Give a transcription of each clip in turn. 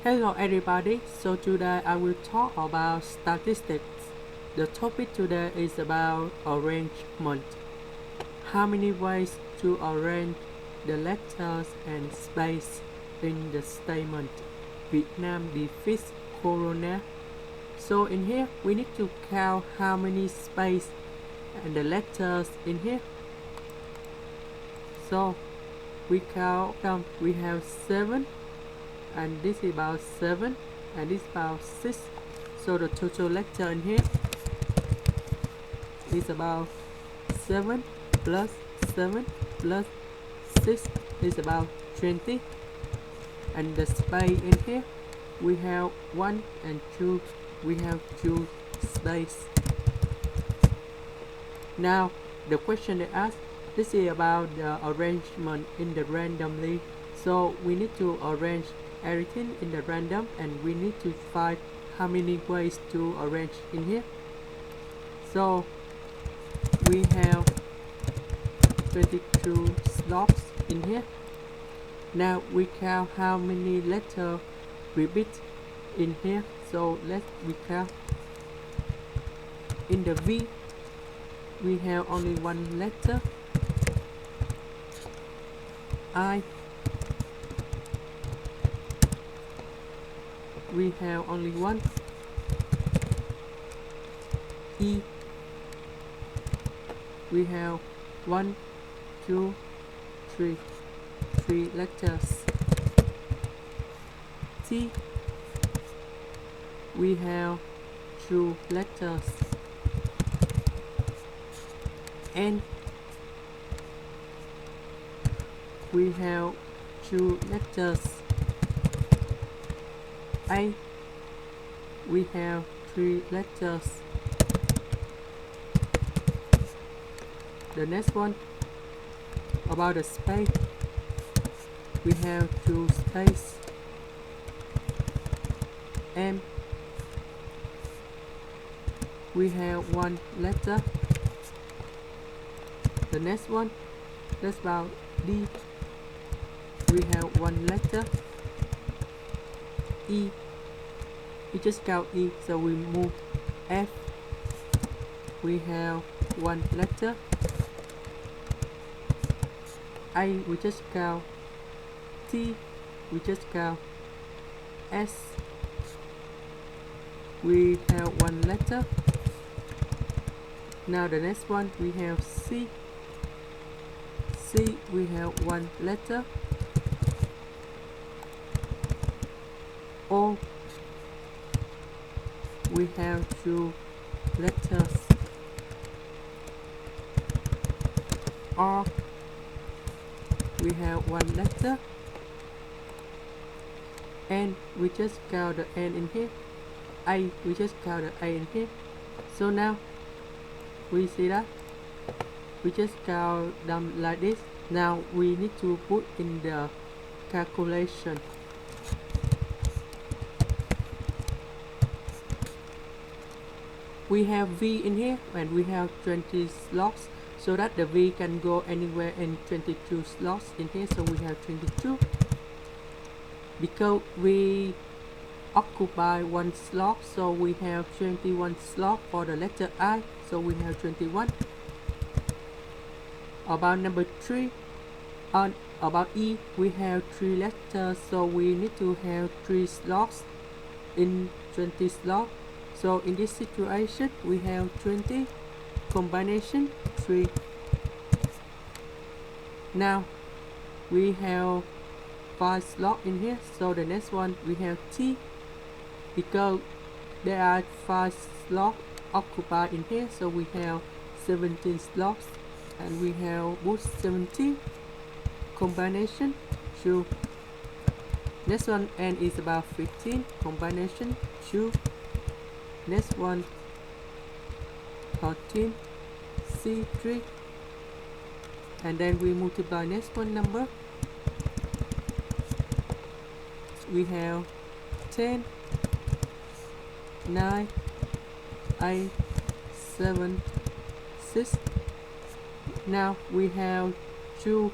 Hello everybody, so today I will talk about statistics. The topic today is about arrangement. How many ways to arrange the letters and space in the statement Vietnam defeats Corona. So in here we need to count how many space and the letters in here. So we count them, we have 7 and this is about 7 and this is about 6, so the total letter in here is about 7 plus 7 plus 6 is about 20, and the space in here we have 1 and 2, we have 2 space. Now the question they ask, this is about the arrangement in the randomly, so we need to arrange everything in the random and we need to find how many ways to arrange in here. So we have 22 slots in here. Now we count how many letters repeat in here, so let's count. In the V we have only one letter, I. We have only one, E. We have 1, 2, 3, 3 letters. T. We have 2 letters. N. We have 2 letters. A. We have 3 letters. The next one about the space, we have 2 space. M. We have 1 letter. The next one, that's about D. We have 1 letter. E. We just count E, so we move F. We have 1 letter. I, we just count T. We just count S. We have 1 letter. Now the next one we have C. C, we have 1 letter. O. We have 2 letters. R. We have 1 letter. N, we just count the N in here. A, we just count the A in here. So now we see that we just count them like this. Now we need to put in the calculation. We have V in here and we have 20 slots, so that the V can go anywhere in 22 slots in here, so we have 22. Because we occupy 1 slot, so we have 21 slots for the letter I, so we have 21. About number 3, about E, we have 3 letters, so we need to have 3 slots in 20 slots. So in this situation we have 20 combination 3. Now we have 5 slots in here, so the next one we have T. Because there are 5 slots occupied in here, so we have 17 slots and we have both 17 combination 2. Next one N is about 15 combination 2. Next one 13 C3, and then we multiply next one number. We have 10, 9, 8, 7, 6. Now we have 2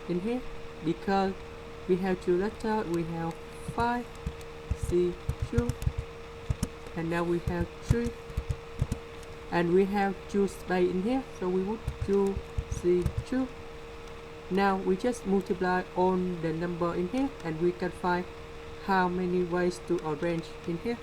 in here because we have 2 letters. We have 5 see 2, and now we have 3, and we have 2 space in here, so we would 2 see 2. Now we just multiply all the number in here and we can find how many ways to arrange in here.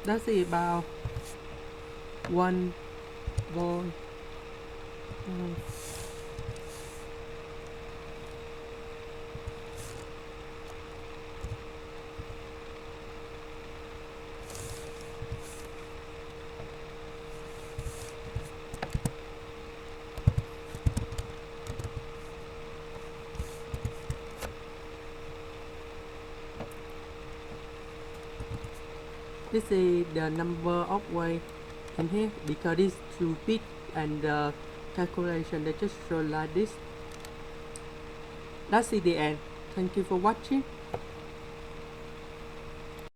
That's about 1 volt. This is the number of way in here because it's 2 bit and the calculation they just show like this. That's the end. Thank you for watching.